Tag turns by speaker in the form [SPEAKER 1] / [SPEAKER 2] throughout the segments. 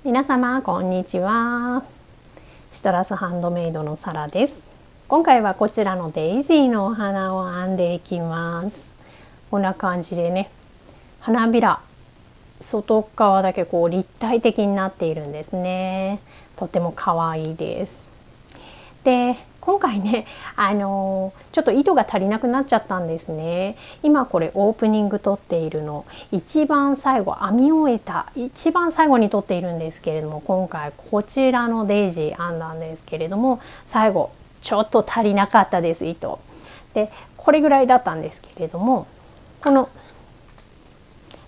[SPEAKER 1] 皆様こんにちは。シトラスハンドメイドのサラです。今回はこちらのデイジーのお花を編んでいきます。こんな感じでね、花びら外側だけこう立体的になっているんですね。とても可愛いです。で今回ね、ちょっと糸が足りなくなっちゃったんですね。今これオープニング撮っているの一番最後編み終えた一番最後に撮っているんですけれども、今回こちらのデイジー編んだんですけれども、最後ちょっと足りなかったです。糸でこれぐらいだったんですけれども、この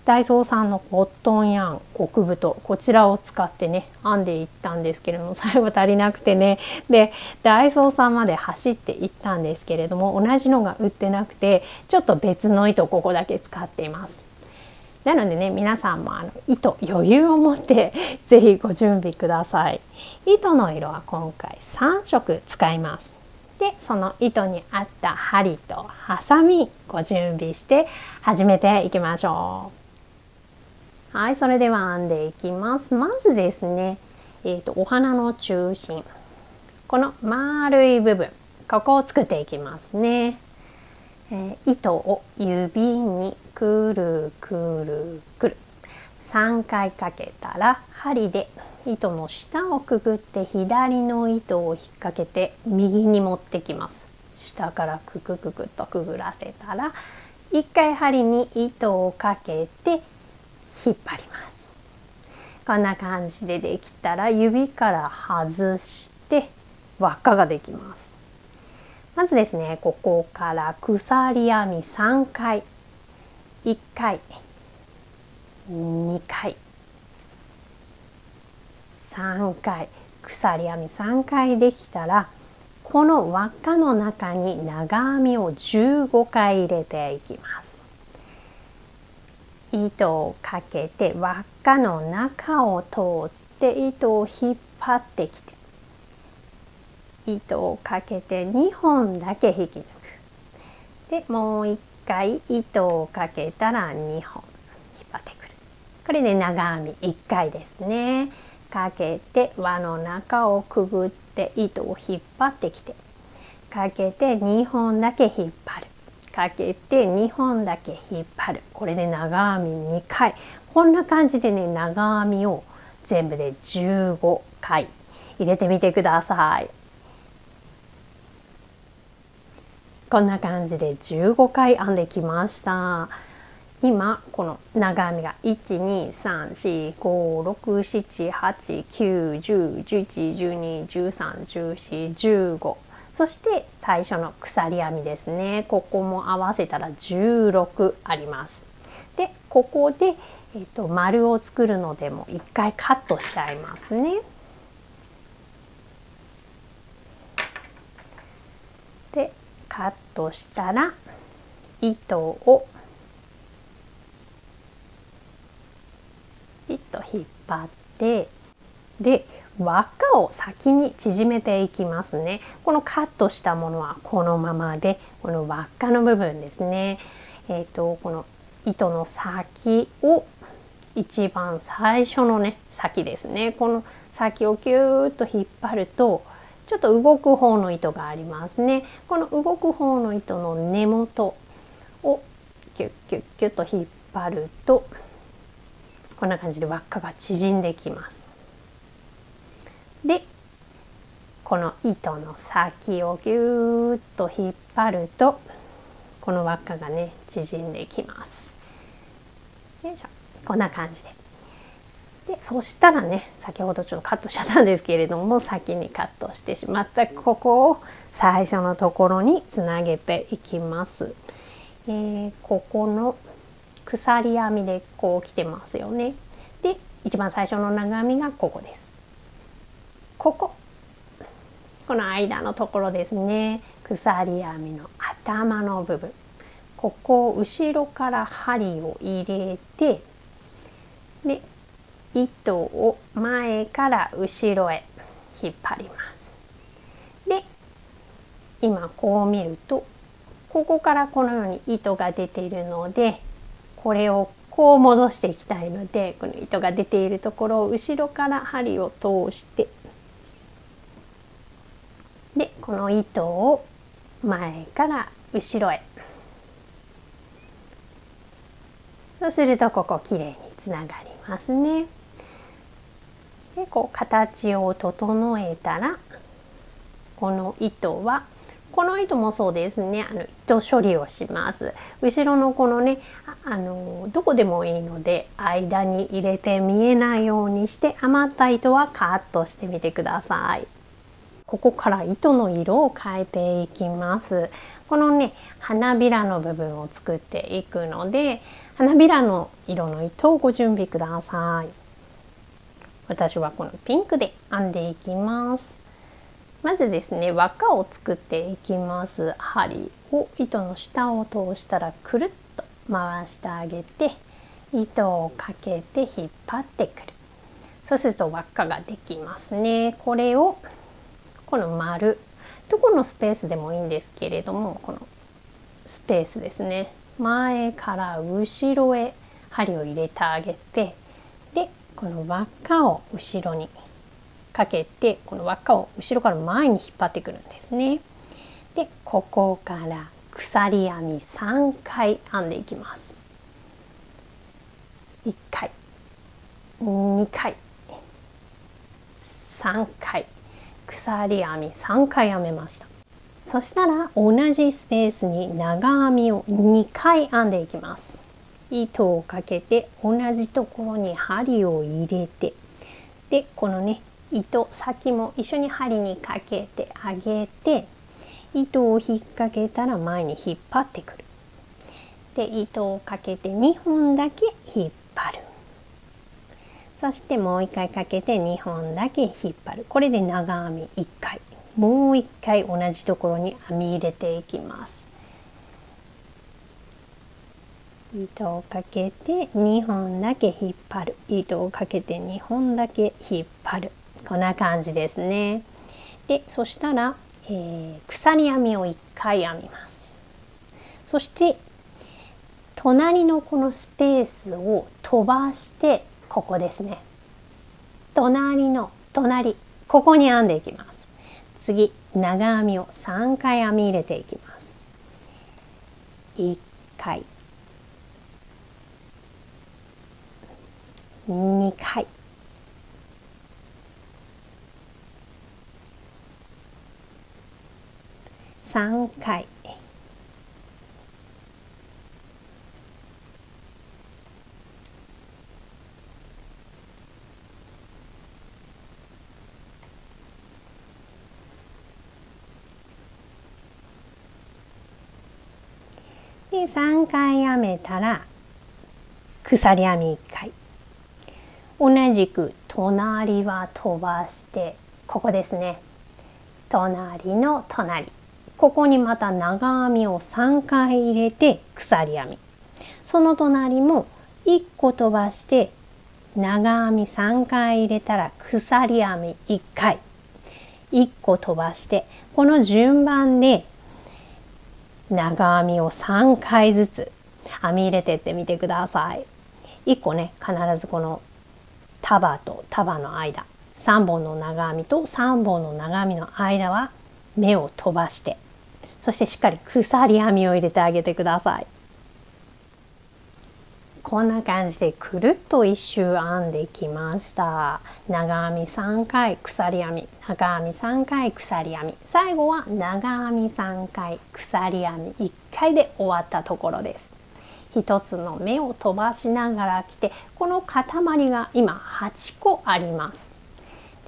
[SPEAKER 1] ダイソーさんのコットンヤーン極太、こちらを使ってね編んでいったんですけれども、最後足りなくてね、でダイソーさんまで走っていったんですけれども、同じのが売ってなくて、ちょっと別の糸ここだけ使っています。なのでね、皆さんも糸余裕を持って是非ご準備ください。糸の色は今回3色使います。でその糸に合った針とハサミご準備して始めていきましょう。はい、それでは編んでいきます。まずですね、お花の中心、この丸い部分、ここを作っていきますね。糸を指にくるくるくる3回かけたら、針で糸の下をくぐって左の糸を引っ掛けて右に持ってきます。下からくくくくっとくぐらせたら、1回針に糸をかけて引っ張ります。こんな感じでできたら、指から外して輪っかができます。まずですね、ここから鎖編み3回、1回2回3回鎖編み3回できたら、この輪っかの中に長編みを15回入れていきます。糸をかけて輪っかの中を通って糸を引っ張ってきて、糸をかけて2本だけ引き抜く。でもう1回糸をかけたら2本引っ張ってくる。これで長編み1回ですね。かけて輪の中をくぐって糸を引っ張ってきて、かけて2本だけ引っ張る。かけて2本だけ引っ張る。これで長編み2回。こんな感じでね、長編みを全部で15回入れてみてください。こんな感じで15回編んできました。今この長編みが 1,2,3,4,5,6,7,8,9,10,11,12,13,14,15、そして最初の鎖編みですね。ここも合わせたら16あります。でここで、丸を作るのでも一回カットしちゃいますね。でカットしたら糸をピッと引っ張って、で輪っかを先に縮めていきますね。このカットしたものはこのままで、この輪っかの部分ですね、この糸の先を一番最初のね先ですね、この先をキューッと引っ張ると、ちょっと動く方の糸がありますね。この動く方の糸の根元をキュッキュッキュッと引っ張ると、こんな感じで輪っかが縮んできます。でこの糸の先をギューッと引っ張ると、この輪っかがね縮んできます。よいしょ、こんな感じで。でそしたらね、先ほどちょっとカットしちゃったんですけれども、先にカットしてしまったここを最初のところにつなげていきます。ここの鎖編みでこう来てますよね。で一番最初の長編みがここです。この間のところですね、鎖編みの頭の部分、ここを後ろから針を入れて、で糸を前から後ろへ引っ張ります。で今こう見ると、ここからこのように糸が出ているので、これをここを戻していきたいので、この糸が出ているところを後ろから針を通して、でこの糸を前から後ろへ、そうするとここきれいにつながりますね。でこう形を整えたら、この糸はこの糸もそうですね、糸処理をします。後ろのこのね、どこでもいいので間に入れて見えないようにして、余った糸はカットしてみてください。ここから糸の色を変えていきます。このね、花びらの部分を作っていくので、花びらの色の糸をご準備ください。私はこのピンクで編んでいきます。まずですね、輪っかを作っていきます。針を糸の下を通したらくるっと回してあげて、糸をかけて引っ張ってくる。そうすると輪っかができますね。これをこの丸、どこのスペースでもいいんですけれども、このスペースですね、前から後ろへ針を入れてあげて、でこの輪っかを後ろにかけて、この輪っかを後ろから前に引っ張ってくるんですね。でここから鎖編み3回編んでいきます。1回、2回、3回、鎖編み3回編めました。そしたら同じスペースに長編みを2回編んでいきます。糸をかけて同じところに針を入れて、でこのね、糸先も一緒に針にかけてあげて、糸を引っ掛けたら前に引っ張ってくる。で糸をかけて2本だけ引っ張る。そしてもう1回かけて2本だけ引っ張る。これで長編み1回、もう1回同じところに編み入れていきます。糸をかけて2本だけ引っ張る。糸をかけて2本だけ引っ張る。こんな感じですね。でそしたら、鎖編みを1回編みます。そして隣のこのスペースを飛ばして、ここですね、隣の隣、ここに編んでいきます。次長編みを3回編み入れていきます。1回、2回、3回、で3回編めたら鎖編み1回、同じく隣は飛ばして、ここですね、隣の隣、ここにまた長編みを3回入れて鎖編み、その隣も1個飛ばして長編み3回入れたら鎖編み1回、1個飛ばして、この順番で長編みを3回ずつ編み入れてってみてください。1個ね、必ずこの束と束の間、3本の長編みと3本の長編みの間は目を飛ばして、そしてしっかり鎖編みを入れてあげてください。こんな感じでくるっと一周編んできました。長編み3回鎖編み、長編み3回鎖編み、最後は長編み3回鎖編み1回で終わったところです。一つの目を飛ばしながら来て、この塊が今8個あります。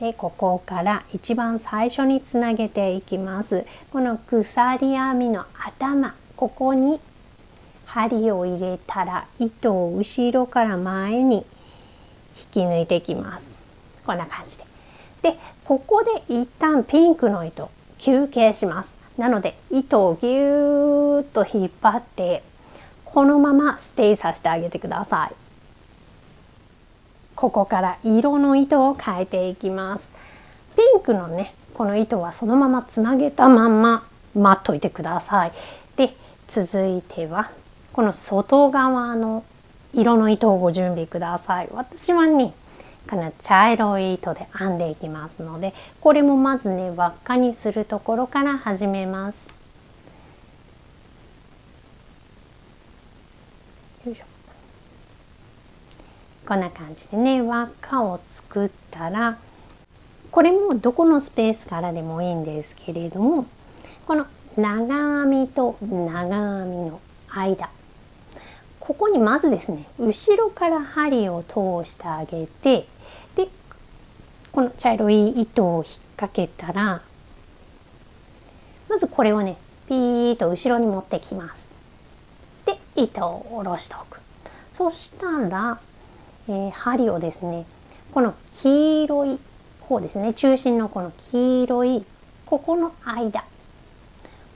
[SPEAKER 1] でここから一番最初につなげていきます。この鎖編みの頭、ここに針を入れたら糸を後ろから前に引き抜いていきます。こんな感じで。でここで一旦ピンクの糸休憩します。なので糸をぎゅーっと引っ張ってこのままステイさせてあげてください。ここから色の糸を変えていきます。ピンクのね、この糸はそのままつなげたまま待っといてください。で続いてはこの外側の色の糸をご準備ください。私はねこの茶色い糸で編んでいきますので、これもまずね輪っかにするところから始めます。よいしょ。こんな感じでね輪っかを作ったら、これもどこのスペースからでもいいんですけれども、この長編みと長編みの間、ここにまずですね後ろから針を通してあげて、でこの茶色い糸を引っ掛けたら、まずこれをねピーッと後ろに持ってきます。で糸を下ろしておく。そしたら、針をですねこの黄色い方ですね、中心のこの黄色いここの間、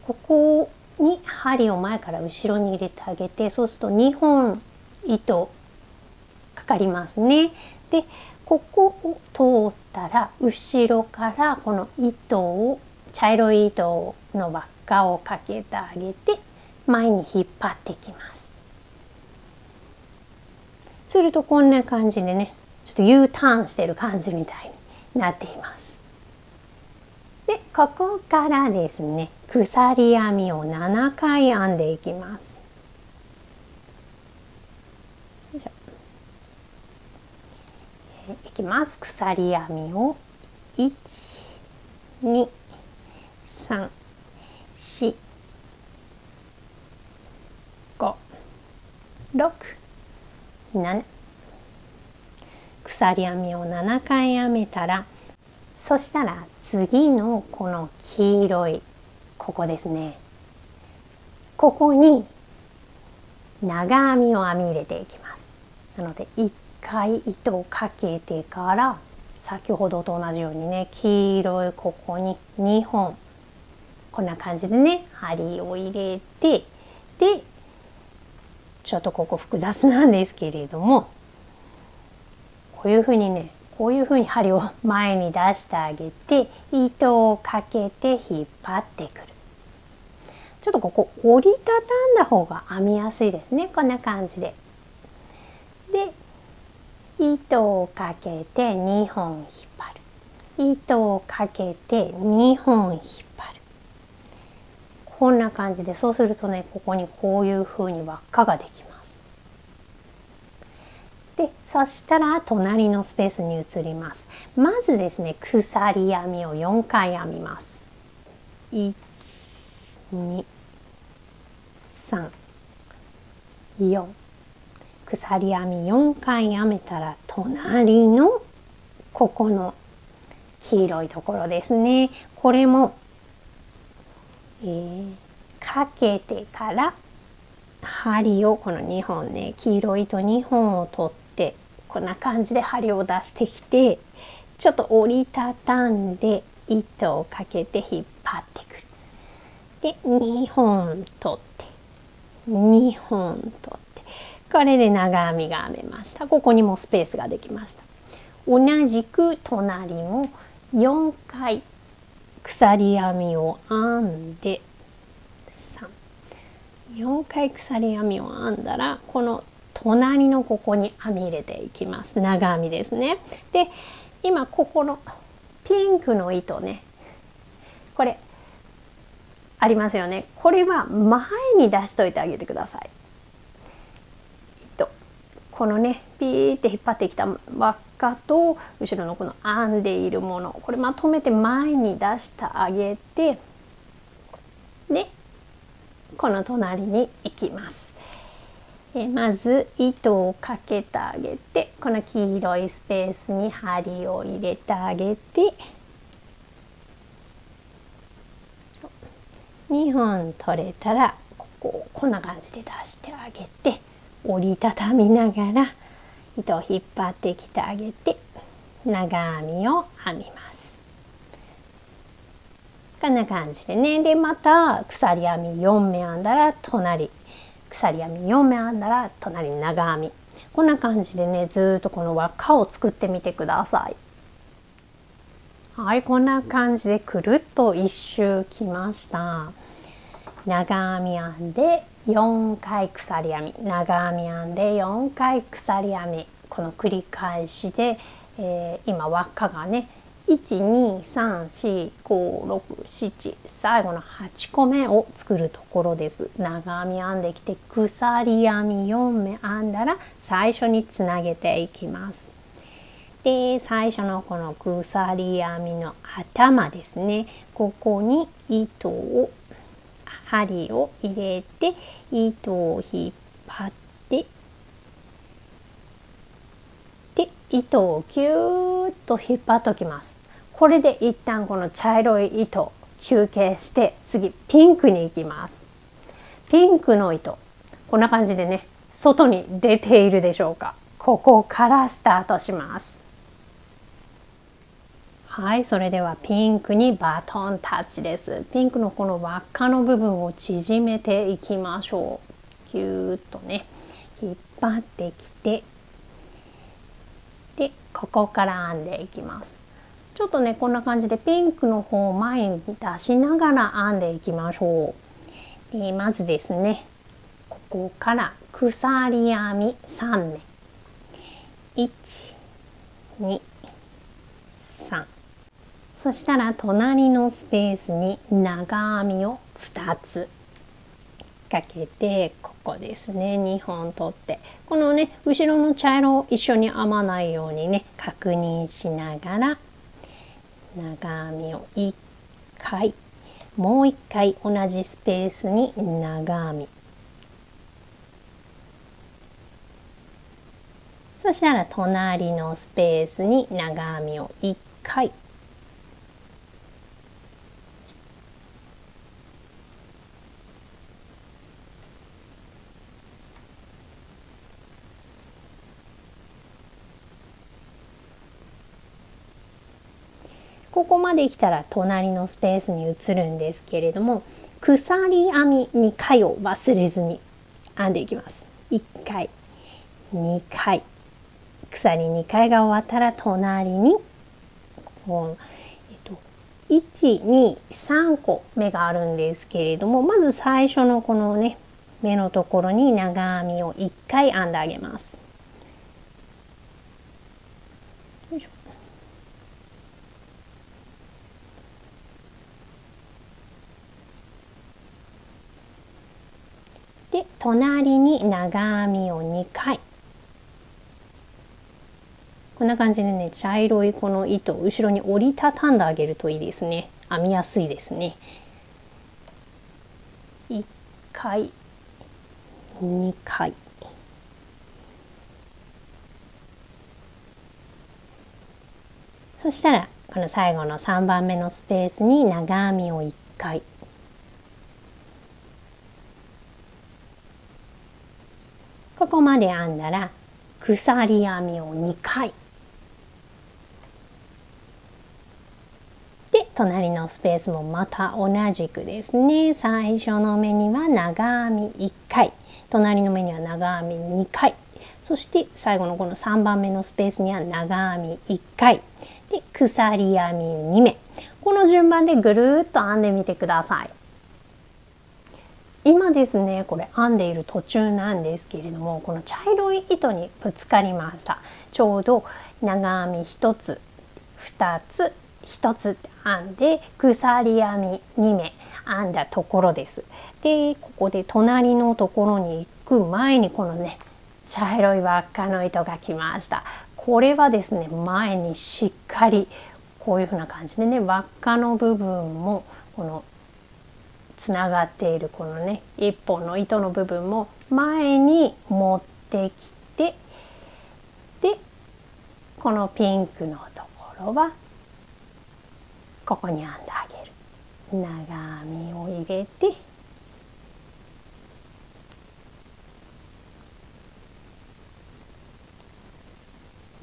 [SPEAKER 1] ここに針を前から後ろに入れてあげて、そうすると2本糸かかりますね。でここを通ったら後ろからこの糸を、茶色い糸の輪っかをかけてあげて前に引っ張っていきます。するとこんな感じでね、ちょっと U ターンしてる感じみたいになっています。でここからですね鎖編みを7回編んでいきます。いきます。鎖編みを1、2、3、4、5、6、7。鎖編みを7回編めたら、そしたら次のこの黄色いここですね、ここに長編みを編み入れていきます。なので1回糸をかけてから、先ほどと同じようにね黄色いここに2本こんな感じでね針を入れて、でちょっとここ複雑なんですけれども、こういうふうにねこういうふうに針を前に出してあげて糸をかけて引っ張ってくる。ちょっとここ折りたたんだ方が編みやすいですね。こんな感じで。で糸をかけて2本引っ張る。糸をかけて2本引っ張る。こんな感じで、そうするとねここにこういうふうに輪っかができます。でそしたら隣のスペースに移ります。まずですね鎖編みを4回編みます。1、2、3、4。鎖編み4回編めたら、隣のここの黄色いところですね、これも、かけてから針をこの2本ね、黄色い糸2本を取ってこんな感じで針を出してきて、ちょっと折りたたんで糸をかけて引っ張ってくる。で2本取って2本取って、これで長編みが編めました。ここにもスペースができました。同じく隣も4回鎖編みを編んで、4回鎖編みを編んだら、この隣のここに編み入れていきます。長編みですね。で今ここのピンクの糸ね、これありますよね。これは前に出しといてあげてください。このねピーって引っ張ってきた輪っかと後ろのこの編んでいるもの、これまとめて前に出してあげて、でこの隣に行きます。まず糸をかけてあげて、この黄色いスペースに針を入れてあげて、2本取れたらここをこんな感じで出してあげて、折りたたみながら糸を引っ張ってきてあげて長編みを編みます。こんな感じでね。でまた鎖編み4目編んだら隣、鎖編み4目編んだら隣に長編み、こんな感じでねずっとこの輪っかを作ってみてください。はい、こんな感じでくるっと一周きました。長編み編んで4回鎖編み、長編み編んで4回鎖編み、この繰り返しで、今輪っかがね1234567最後の8個目を作るところです。長編み編んできて鎖編み4目編んだら最初につなげていきます。で最初のこの鎖編みの頭ですね、ここに針を入れて糸を引っ張ってで糸をキューッと引っ張っておきます。これで一旦この茶色い糸休憩して次ピンクに行きます。ピンクの糸こんな感じでね外に出ているでしょうか。ここからスタートします。はい、それではピンクにバトンタッチです。ピンクのこの輪っかの部分を縮めていきましょう。キューッとね引っ張ってきてでここから編んでいきます。ちょっとねこんな感じでピンクの方を前に出しながら編んでいきましょう。でまずですねここから鎖編み3目1、2、3、そしたら隣のスペースに長編みを2つかけてここですね2本取ってこのね後ろの茶色を一緒に編まないようにね確認しながら長編みを1回もう1回同じスペースに長編み、そしたら隣のスペースに長編みを1回ここまで来たら隣のスペースに移るんですけれども鎖編み2回を忘れずに編んでいきます。1回2回鎖2回が終わったら隣に1、2、3個目があるんですけれどもまず最初のこのね目のところに長編みを1回編んであげます。で隣に長編みを2回こんな感じでね茶色いこの糸を後ろに折りたたんであげるといいですね。編みやすいですね。1回2回そしたらこの最後の3番目のスペースに長編みを1回ここまで編んだら鎖編みを2回で隣のスペースもまた同じくですね最初の目には長編み1回隣の目には長編み2回そして最後のこの3番目のスペースには長編み1回で鎖編み2目この順番でぐるっと編んでみてください。今ですねこれ編んでいる途中なんですけれどもこの茶色い糸にぶつかりました。ちょうど長編み1つ2つ1つって編んで鎖編み2目編んだところです。でここで隣のところに行く前にこのね茶色い輪っかの糸が来ました。これはですね前にしっかりこういう風な感じでね輪っかの部分もこのつながっているこのね一本の糸の部分も前に持ってきてでこのピンクのところはここに編んであげる。長編みを入れてよ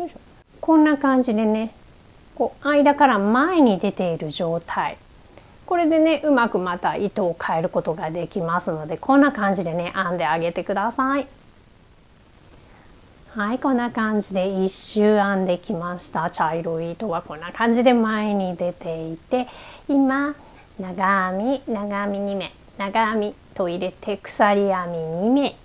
[SPEAKER 1] いしょこんな感じでねこう間から前に出ている状態これでねうまくまた糸を変えることができますのでこんな感じでね編んであげてください。はいこんな感じで一周編んできました。茶色い糸はこんな感じで前に出ていて今長編み2目長編みと入れて鎖編み2目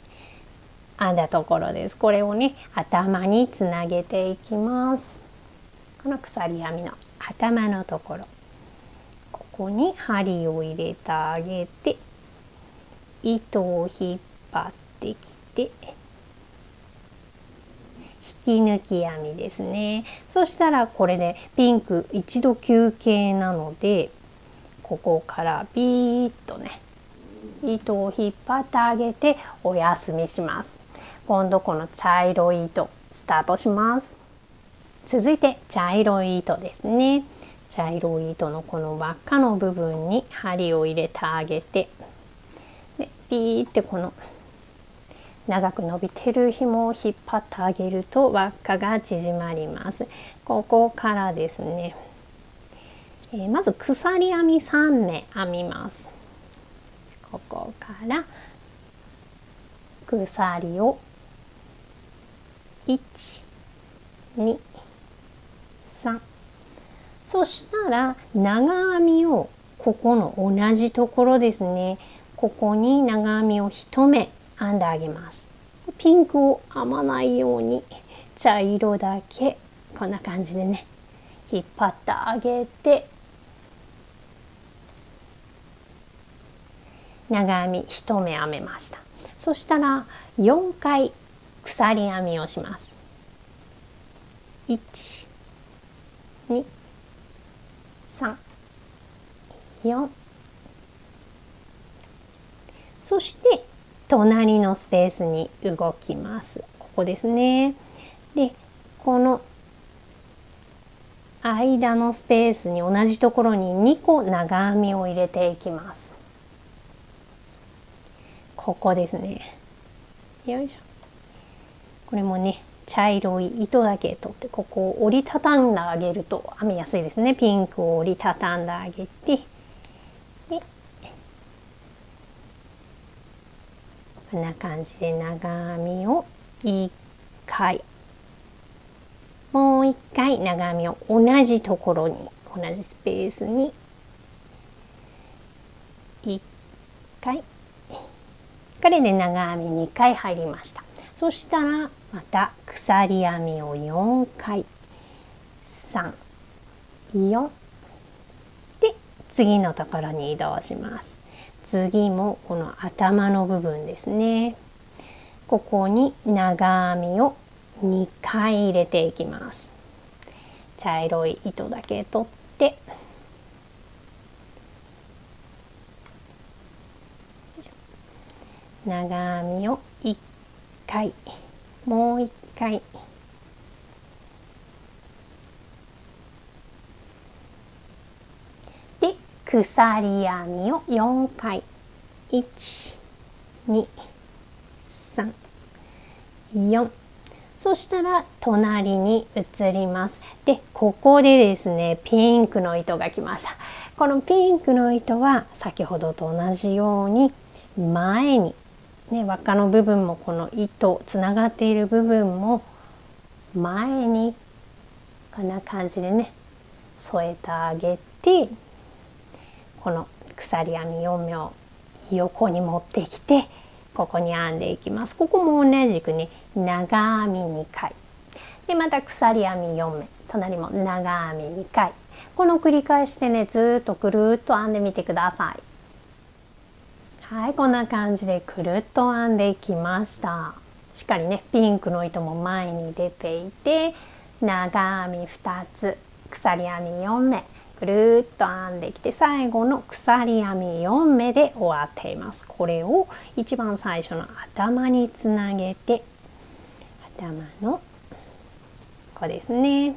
[SPEAKER 1] 編んだところです。これをね頭につなげていきます。この鎖編みの頭のところ、ここに針を入れてあげて糸を引っ張ってきて引き抜き編みですね。そしたらこれでピンク一度休憩なので、ここからビーッとね糸を引っ張ってあげてお休みします。今度この茶色い糸スタートします。続いて茶色い糸ですね。茶色い糸のこの輪っかの部分に針を入れてあげて、でピーってこの長く伸びてる紐を引っ張ってあげると輪っかが縮まります。ここからですね、まず鎖編み3目編みます。ここから鎖を1、2、3、そしたら長編みをここの同じところですね、ここに長編みを1目編んであげます。ピンクを編まないように茶色だけこんな感じでね引っ張ってあげて、長編み1目編めました。そしたら4回鎖編みをします。1、2、3、4、そして隣のスペースに動きます。ここですね。でこの間のスペースに同じところに2個長編みを入れていきます。ここですね。よいしょ。これもね茶色い糸だけ取ってここを折りたたんであげると編みやすいですね。ピンクを折りたたんであげて、でこんな感じで長編みを1回、もう1回長編みを同じところに同じスペースに1回、これで長編み2回入りました。そしたらまた鎖編みを4回、3、4で次のところに移動します。次もこの頭の部分ですね。ここに長編みを2回入れていきます。茶色い糸だけ取って長編みを1回、もう1回、で鎖編みを4回、1、2、3、4、そしたら隣に移ります。でここでですねピンクの糸が来ました。このピンクの糸は先ほどと同じように前にね、輪っかの部分もこの糸つながっている部分も前にこんな感じでね添えてあげて、この鎖編み4目を横に持ってきてここに編んでいきます。ここも同じくね長編み2回でまた鎖編み4目、隣も長編み2回、この繰り返しでねずっとぐるっと編んでみてください。はい、こんな感じでくるっと編んでいきました。しっかりねピンクの糸も前に出ていて、長編み2つ、鎖編み4目ぐるっと編んできて、最後の鎖編み4目で終わっています。これを一番最初の頭につなげて、頭のここですね、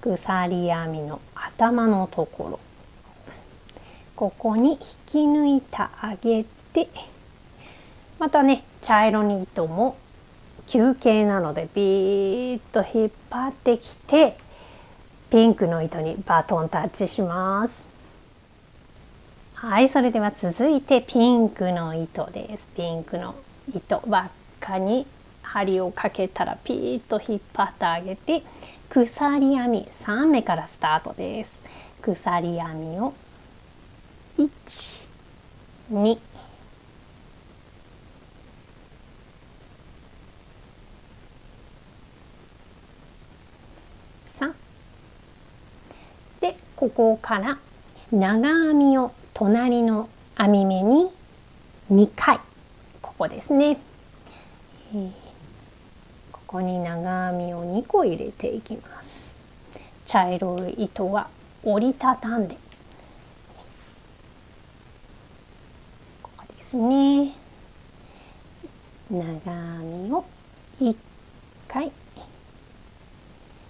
[SPEAKER 1] 鎖編みの頭のところ、ここに引き抜いてあげて、またね茶色に糸も休憩なのでビーッと引っ張ってきてピンクの糸にバトンタッチします。はい、それでは続いてピンクの糸です。ピンクの糸輪っかに針をかけたらピーッと引っ張ってあげて、鎖編み3目からスタートです。鎖編みを1、2、ここから長編みを隣の編み目に2回、ここですね、ここに長編みを2個入れていきます。茶色い糸は折りたたんで、ここですね、長編みを1回、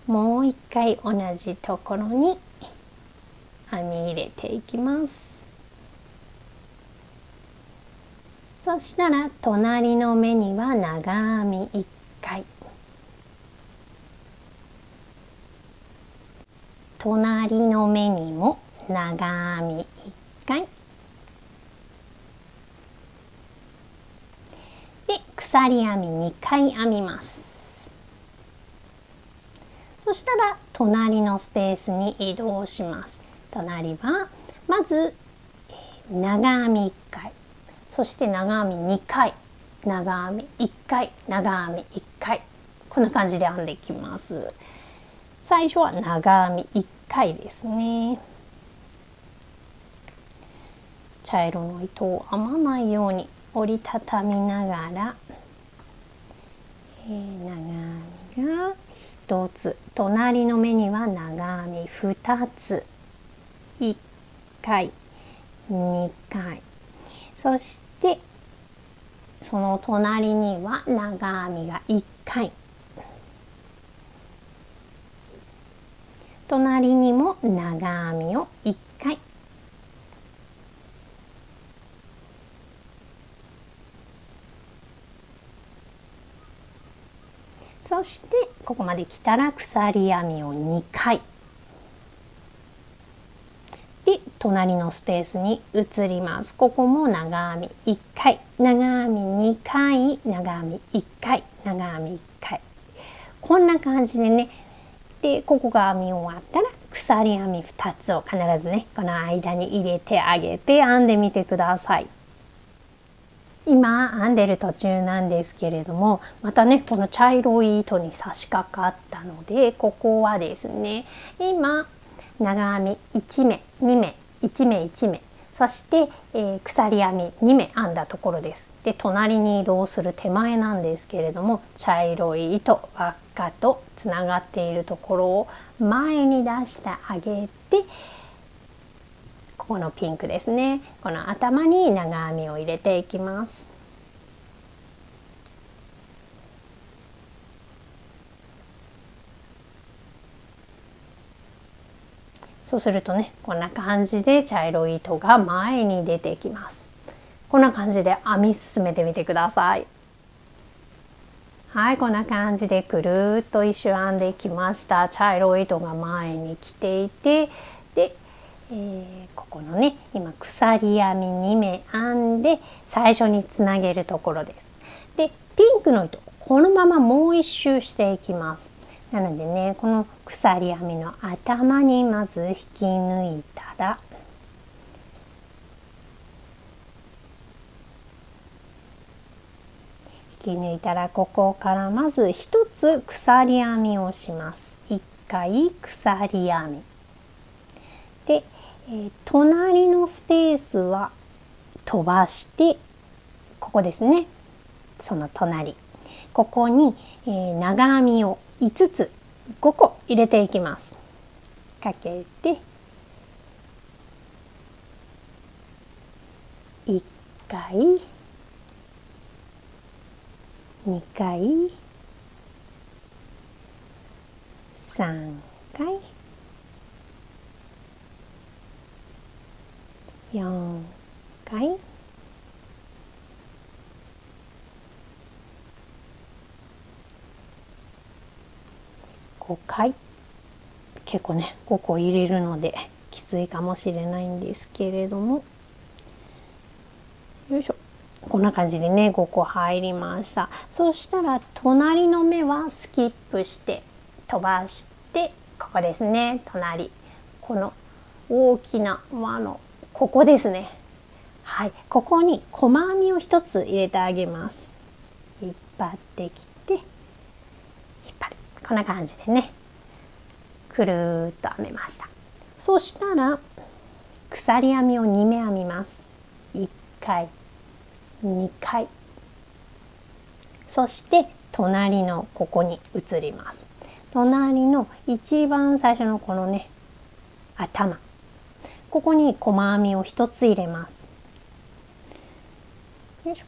[SPEAKER 1] もう1回同じところに編み入れていきます。そしたら隣の目には長編み1回、隣の目にも長編み1回で、鎖編み2回編みます。そしたら隣のスペースに移動します。隣はまず長編み1回、そして長編み2回、長編み1回、長編み1回、こんな感じで編んでいきます。最初は長編み1回ですね。茶色の糸を編まないように折りたたみながら、長編みが1つ、隣の目には長編み2つ、1回、2回、そしてその隣には長編みが1回、隣にも長編みを1回、そしてここまで来たら鎖編みを2回で、隣のスペースに移ります。ここも長編み1回、長編み2回、長編み1回、長編み1回、こんな感じでね。で、ここが編み終わったら鎖編み2つを必ずね、この間に入れてあげて編んでみてください。今編んでる途中なんですけれども、またねこの茶色い糸に差し掛かったので、ここはですね、今長編み1目2目1目1目、そして、鎖編み2目編んだところです。で、隣に移動する手前なんですけれども、茶色い糸輪っかとつながっているところを前に出してあげて、ここのピンクですね、この頭に長編みを入れていきます。そうするとね、こんな感じで茶色い糸が前に出てきます。こんな感じで編み進めてみてください。はい、こんな感じでくるっと一周編んできました。茶色い糸が前に来ていて、で、ここのね、今鎖編み2目編んで最初につなげるところです。で、ピンクの糸このままもう一周していきます。なのでね、この鎖編みの頭にまず引き抜いたら、ここからまず一つ鎖編みをします。1回鎖編みで、隣のスペースは飛ばして、ここですね、その隣、ここに、長編みを5つ5個入れていきます。かけて1回2回3回4回5回、結構ね5個入れるのできついかもしれないんですけれども、よいしょ、こんな感じでね5個入りました。そしたら隣の目はスキップして飛ばして、ここですね、隣、この大きな輪のここですね。はい、ここに細編みを1つ入れてあげます。引っ張ってきて引っ張る、こんな感じでねくるっと編めました。そしたら鎖編みを2目編みます。1回2回、そして隣のここに移ります。隣の一番最初のこのね頭、ここに細編みを1つ入れます。よいしょ。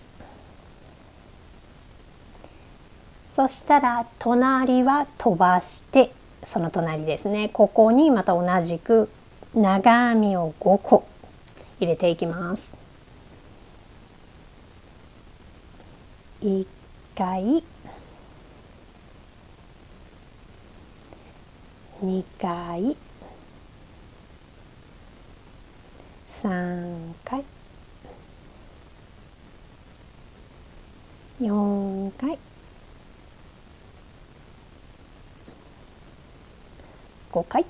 [SPEAKER 1] そしたら隣は飛ばして、その隣ですね、ここにまた同じく長編みを5個入れていきます。1回2回3回4回5回、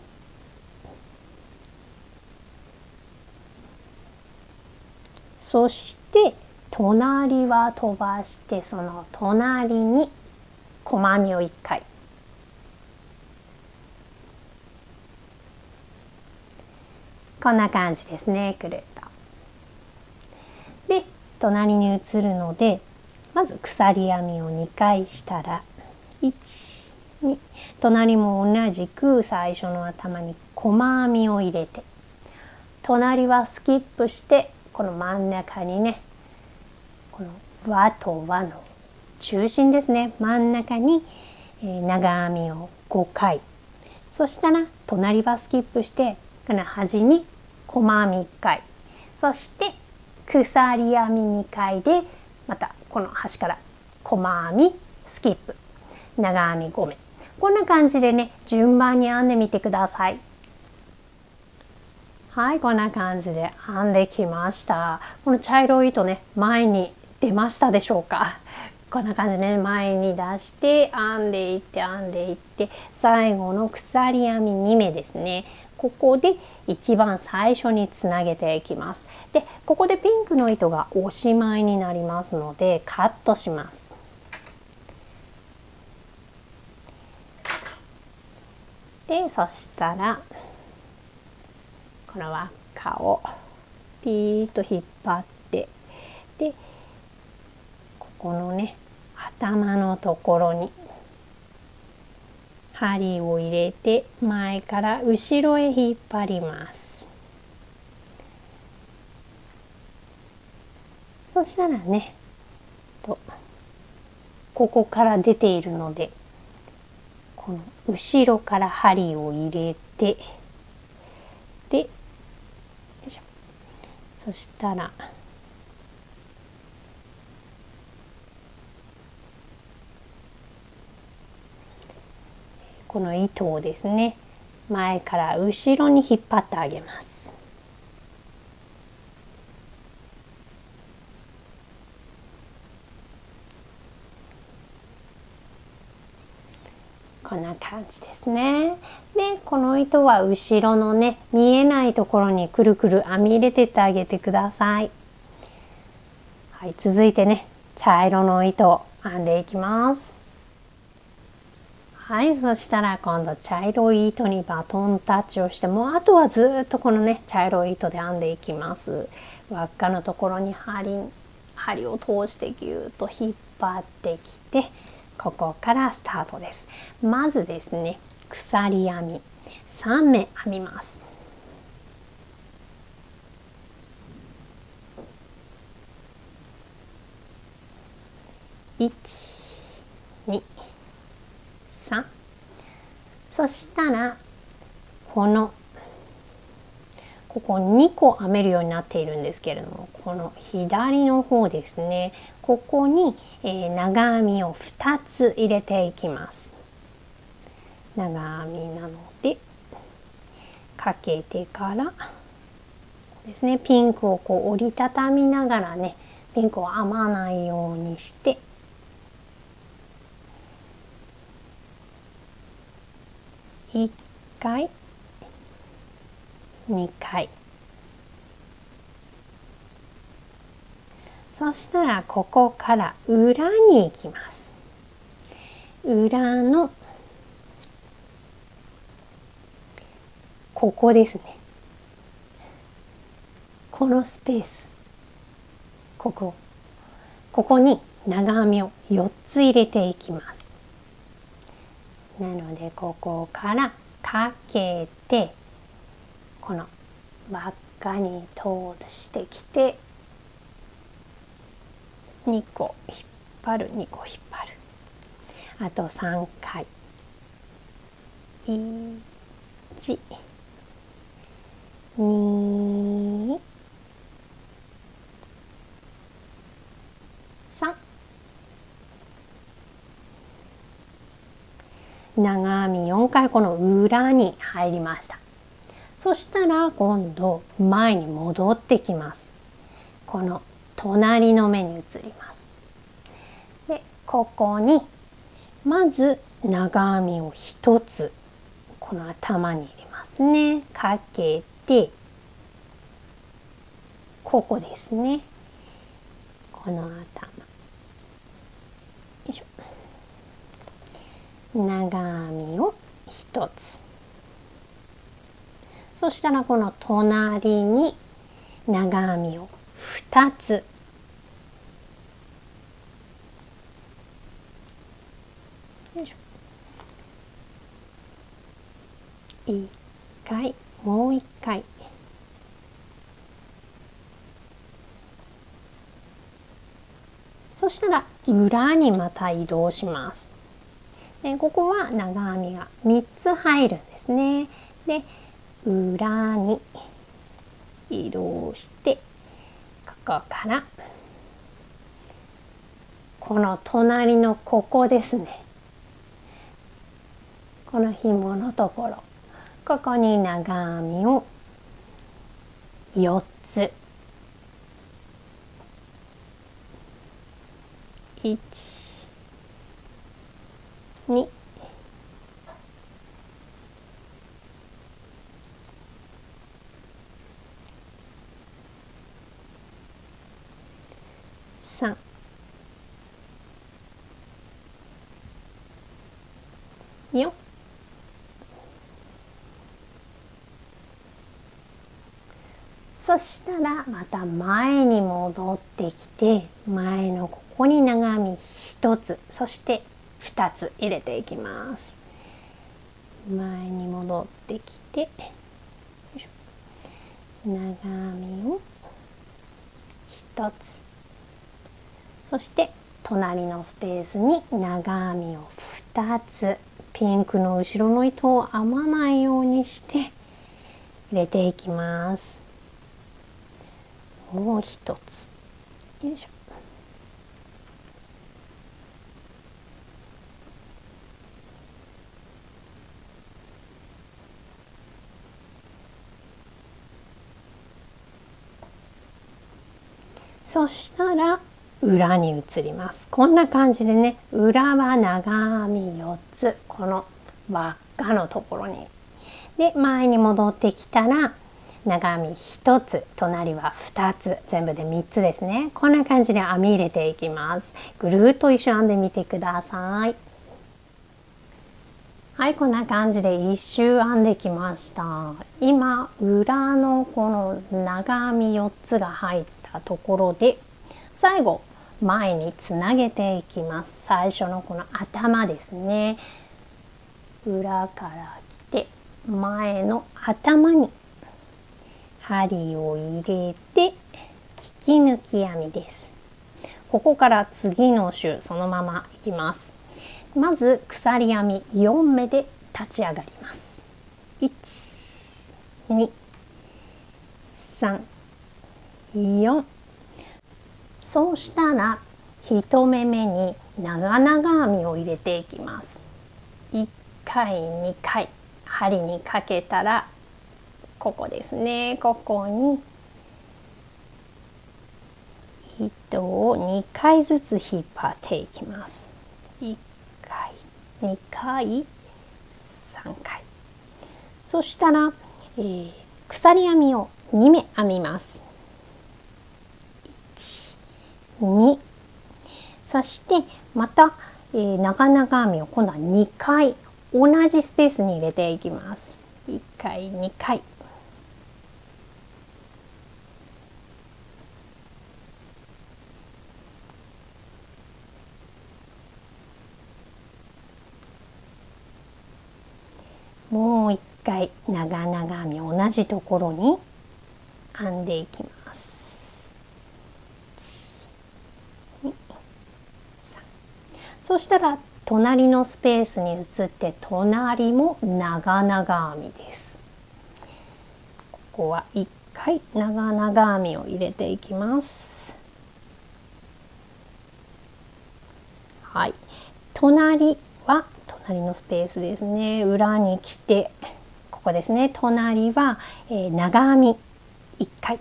[SPEAKER 1] そして隣は飛ばして、その隣に細編みを1回、こんな感じですね。くるっと。で隣に移るので、まず鎖編みを2回したら1、2、隣も同じく最初の頭に細編みを入れて、隣はスキップして、この真ん中にね、この輪と輪の中心ですね、真ん中に長編みを5回、そしたら隣はスキップして、この端に細編み1回、そして鎖編み2回で、またこの端から細編みスキップ、長編み5目、こんな感じでね順番に編んでみてください。はい、こんな感じで編んできました。この茶色い糸ね、前に出ましたでしょうか。こんな感じでね、前に出して編んでいって編んでいって、最後の鎖編み2目ですね、ここで一番最初につなげていきます。でここでピンクの糸がおしまいになりますのでカットします。でそしたらこの輪っかをピーッと引っ張って、でここのね頭のところに針を入れて、前から後ろへ引っ張ります。そしたらねここから出ているので、この後ろから針を入れて、でよいしょ、そしたらこの糸をですね、前から後ろに引っ張ってあげます。こんな感じですね。でこの糸は後ろのね見えないところにくるくる編み入れてってあげてください。はい、続いてね茶色の糸を編んでいきます。はい、そしたら今度茶色い糸にバトンタッチをして、もうあとはずっとこのね茶色い糸で編んでいきます。輪っかのところに針を通してぎゅーっと引っ張ってきて、ここからスタートです。まずですね鎖編み3目編みます。1、2、3、そしたらここ2個編めるようになっているんですけれども、この左の方ですね、ここに、長編みを2つ入れていきます。長編みなのでかけてからですね、ピンクをこう折りたたみながらね、ピンクを編まないようにして1回2回、そしたらここから裏に行きます。裏のここですね。このスペース、ここに長編みを4つ入れていきます。なのでここからかけて、この輪っかに通してきて、2個引っ張る、2個引っ張る。あと3回。1、2、3。長編み4回この裏に入りました。そしたら今度前に戻ってきます。この隣の目に移ります。で、ここにまず長編みを1つこの頭に入れますね。かけて、ここですね。この頭。よいしょ。長編みを1つ。そしたらこの隣に長編みを2つ。よいしょ。1回、もう1回。そしたら裏にまた移動します。ここは長編みが3つ入るんですね。で、裏に移動して、ここからこの隣のここですね。この紐のところ、ここに長編みを4つ。1、2、3、4。そしたらまた前に戻ってきて、前のここに長編み1つ、そして2つ入れていきます。前に戻ってきて、長編みを1つ、そして隣のスペースに長編みを2つ。ピンクの後ろの糸を編まないようにして入れていきます。もう1つ。よいしょ。そしたら裏に移ります。こんな感じでね、裏は長編み4つ、この輪っかのところに。で、前に戻ってきたら長編み1つ、隣は2つ、全部で3つですね。こんな感じで編み入れていきます。ぐるっと一緒編んでみてください。はい、こんな感じで一周編んできました。今、裏のこの長編み4つが入ったところで、最後前につなげていきます。最初のこの頭ですね。裏から来て前の頭に針を入れて引き抜き編みです。ここから次の周そのままいきます。まず鎖編み4目で立ち上がります。1、2、3、4。そうしたら1目目に長々編みを入れていきます。1回2回針にかけたらここですね。ここに糸を2回ずつ引っ張っていきます。1回2回3回。そしたら、鎖編みを2目編みます。1、2。そしてまた、長々編みを今度は2回同じスペースに入れていきます。1回2回。もう1回長々編み同じところに編んでいきます。1、2、3。そしたら隣のスペースに移って隣も長々編みです。ここは1回長々編みを入れていきます。はい、隣は隣のスペースですね。裏に来てここですね。隣は、長編み1回。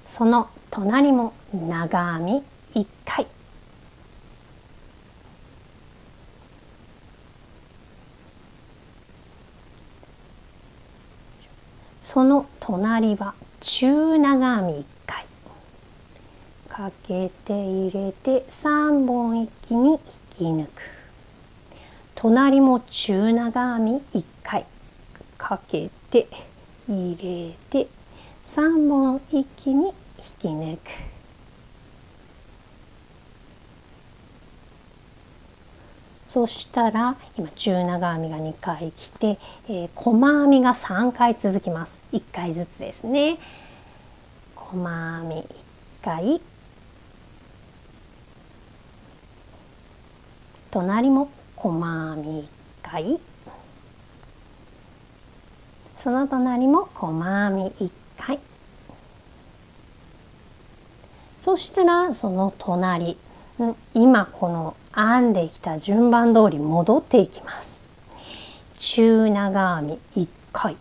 [SPEAKER 1] その隣も長編み1回。その隣は中長編み1回。かけて入れて3本一気に引き抜く。隣も中長編み1回。かけて入れて3本一気に引き抜く。そしたら今中長編みが2回来て、細編みが3回続きます。1回ずつですね。細編み1回、隣も細編み1回、その隣も細編み1回。そしたらその隣、今この編んできた順番通り戻っていきます。中長編み1回、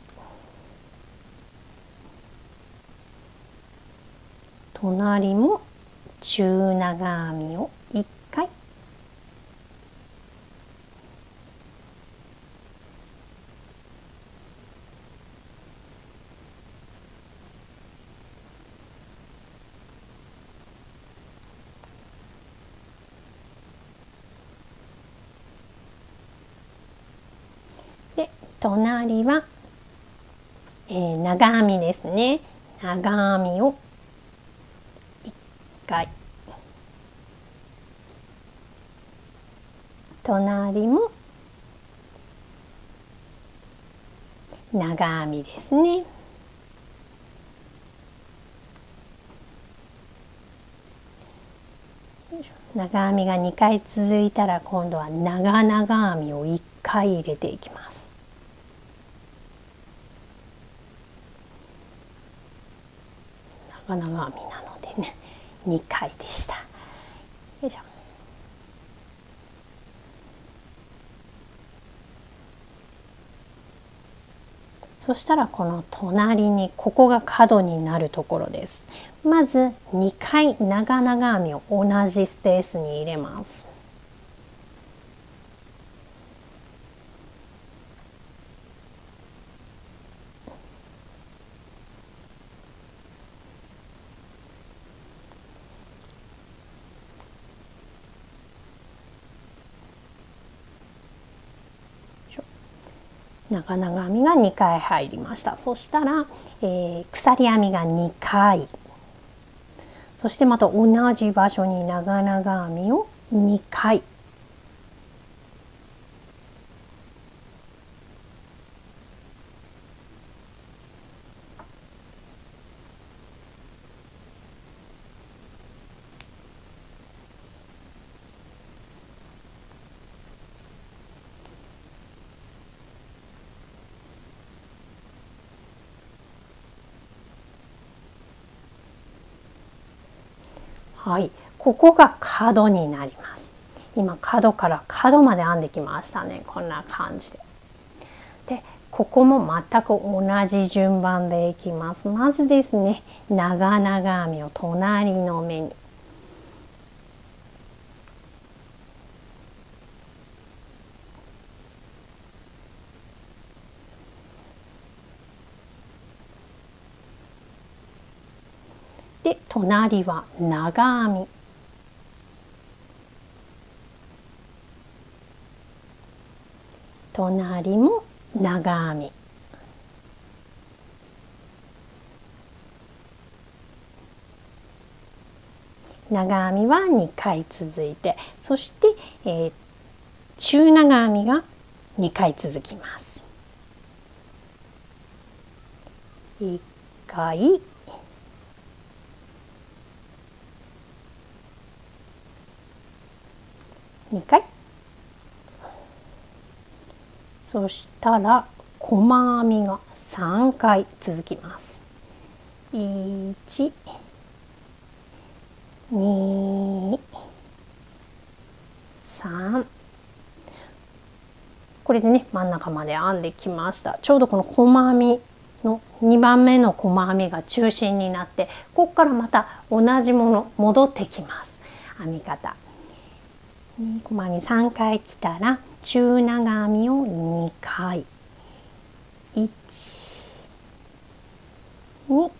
[SPEAKER 1] 隣も中長編みを1回、で隣は、長編みですね。長編みを1回、隣も長編みですね。長編みが2回続いたら今度は長々編みを1回入れていきます。長々編みなのでね、2回でした。よいしょ。そしたらこの隣にここが角になるところです。まず2回長々編みを同じスペースに入れます。長々編みが2回入りました。そしたら、鎖編みが2回、そしてまた同じ場所に長々編みを2回、はい、ここが角になります。今角から角まで編んできましたね。こんな感じで。で、ここも全く同じ順番でいきます。まずですね、長々編みを隣の目に。で、隣は長編み。隣も長編み。長編みは2回続いて、そして、中長編みが2回続きます。1回、2回、そしたら細編みが3回続きます。1、2、3。これでね、真ん中まで編んできました。ちょうどこの細編みの2番目の細編みが中心になって、ここからまた同じもの戻ってきます。編み方。細編み3回来たら中長編みを2回。1、2、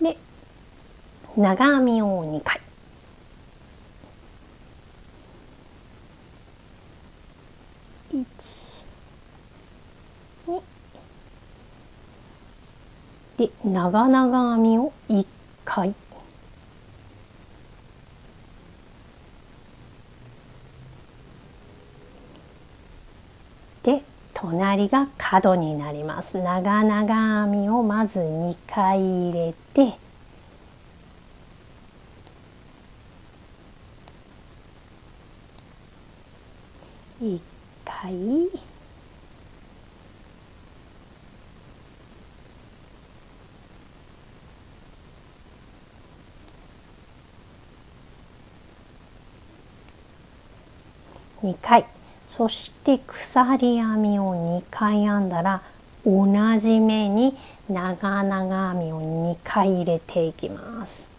[SPEAKER 1] で長編みを2回。1、2で長々編みを1回。で隣が角になります。長々編みをまず2回入れて、1回、2回、そして鎖編みを2回編んだら同じ目に長々編みを2回入れていきます。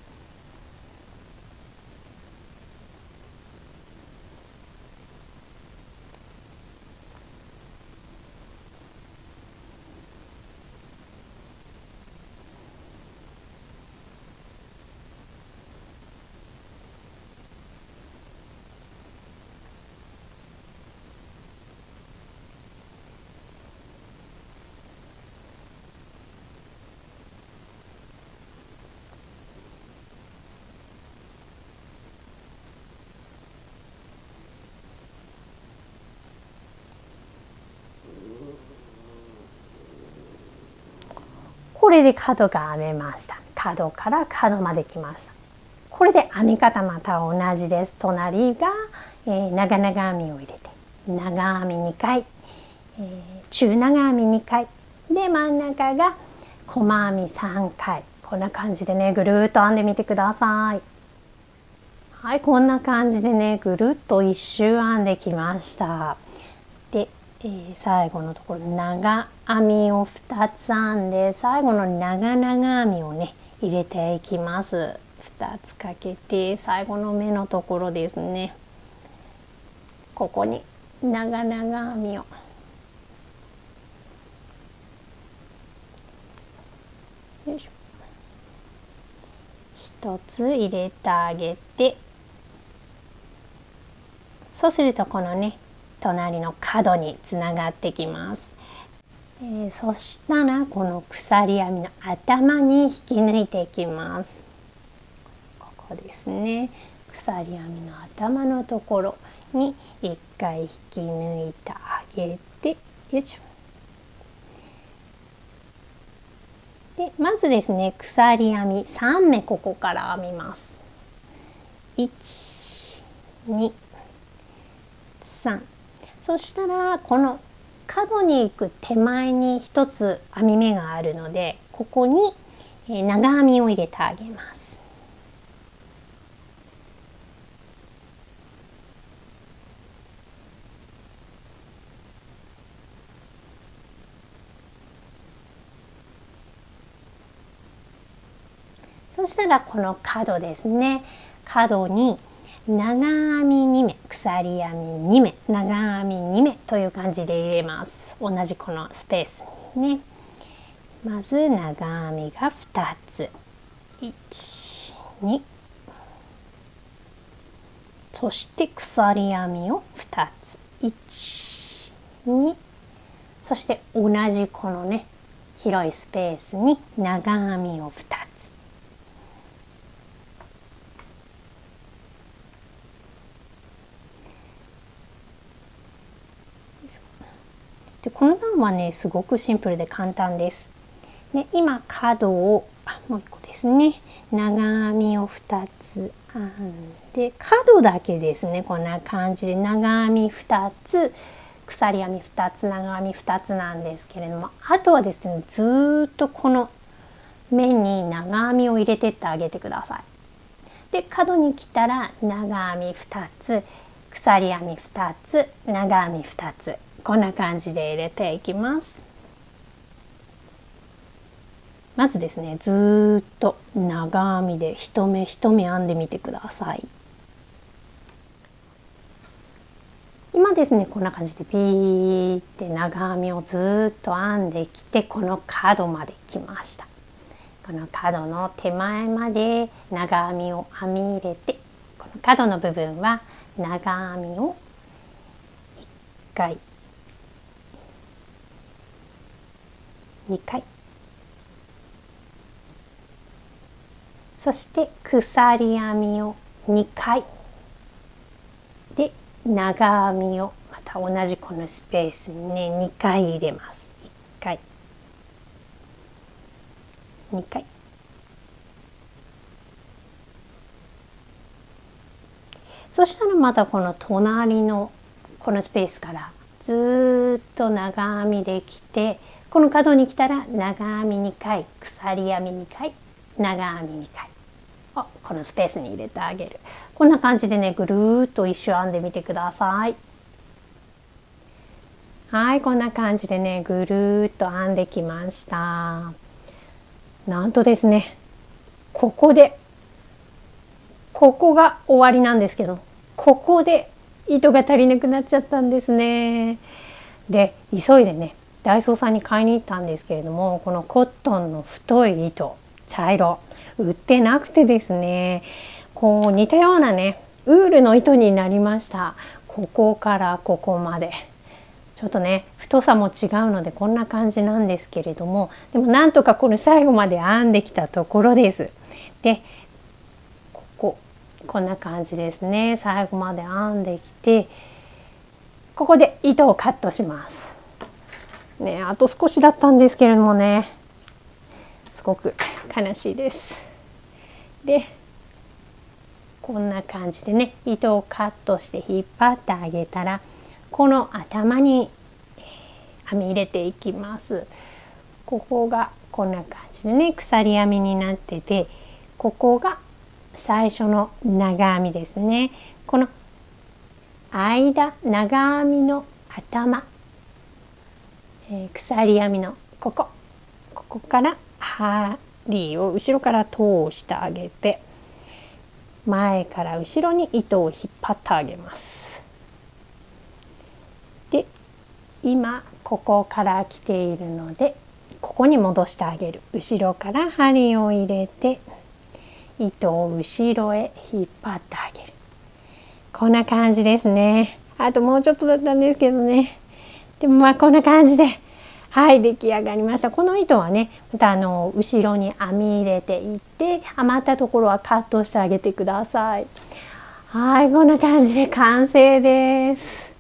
[SPEAKER 1] これで角が編めました。角から角まで来ました。これで編み方また同じです。隣が、長々編みを入れて長編み2回、中長編み2回で真ん中が細編み3回。こんな感じでねぐるっと編んでみてください。はい、こんな感じでねぐるっと1周編んできました。で最後のところ長編みを2つ編んで最後の長々編みをね入れていきます。2つかけて最後の目のところですね、ここに長々編みをよいしょ1つ入れてあげて、そうするとこのね隣の角につながってきます。そしたらこの鎖編みの頭に引き抜いていきます。ここですね、鎖編みの頭のところに1回引き抜いてあげて、よいしょ。でまずですね鎖編み3目ここから編みます。1、2、3。そしたらこの角に行く手前に1つ編み目があるので、ここに長編みを入れてあげます。そしたらこの角ですね、角に長編み2目、鎖鎖編み2目、長編み2目という感じで入れます。同じこのスペースにね。まず長編みが2つ、1、2、そして鎖編みを2つ、1、2、そして同じこのね広いスペースに長編みを2つ。でこの段はねすごくシンプルで簡単です。で今角をもう1個ですね、長編みを2つ編んで角だけですね、こんな感じで長編み2つ、鎖編み2つ、長編み2つなんですけれども、あとはですねずっとこの面に長編みを入れてってあげてください。で角に来たら長編み2つ、鎖編み2つ、長編み2つ、こんな感じで入れていきます。まずですねずっと長編みで一目一目編んでみてください。今ですねこんな感じでピーって長編みをずっと編んできて、この角まで来ました。この角の手前まで長編みを編み入れて、この角の部分は長編みを1回2回、そして鎖編みを2回で長編みをまた同じこのスペースにね2回入れます。1回2回、そしたらまたこの隣のこのスペースからずっと長編みできて、この角に来たら長編み2回、鎖編み2回、長編み2回をこのスペースに入れてあげる。こんな感じでねぐるーっと一周編んでみてください。はい、こんな感じでねぐるーっと編んできました。なんとですねここが終わりなんですけど、ここで糸が足りなくなっちゃったんですね。で急いでねダイソーさんに買いに行ったんですけれども、このコットンの太い糸茶色売ってなくてですね、こう似たようなねウールの糸になりました。ここからここまでちょっとね太さも違うのでこんな感じなんですけれども、でもなんとかこの最後まで編んできたところです。でこんな感じですね。最後まで編んできて、ここで糸をカットしますね。あと少しだったんですけれどもね、すごく悲しいです。でこんな感じでね糸をカットして引っ張ってあげたら、この頭に編み入れていきます。ここがこんな感じでね鎖編みになってて、ここが最初の長編みですね。この間長編みの頭、鎖編みのここから針を後ろから通してあげて、前から後ろに糸を引っ張ってあげます。で今ここから来ているのでここに戻してあげる。後ろから針を入れて糸を後ろへ引っ張ってあげる。こんな感じですね。あともうちょっとだったんですけどね。でもまあこんな感じではい出来上がりました。この糸はねまた後ろに編み入れていって、余ったところはカットしてあげてください。はいこんな感じで完成です。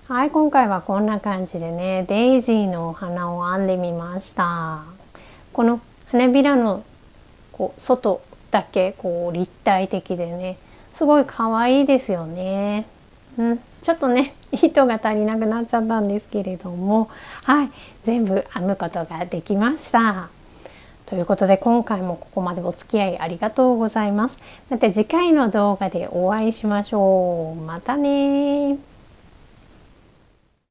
[SPEAKER 1] はい今回はこんな感じでねデイジーのお花を編んでみました。この花びらの外だけ立体的でねすごい可愛いですよね。ちょっとね糸が足りなくなっちゃったんですけれども、はい全部編むことができました。ということで今回もここまでお付き合いありがとうございます。また次回の動画でお会いしましょう。またね。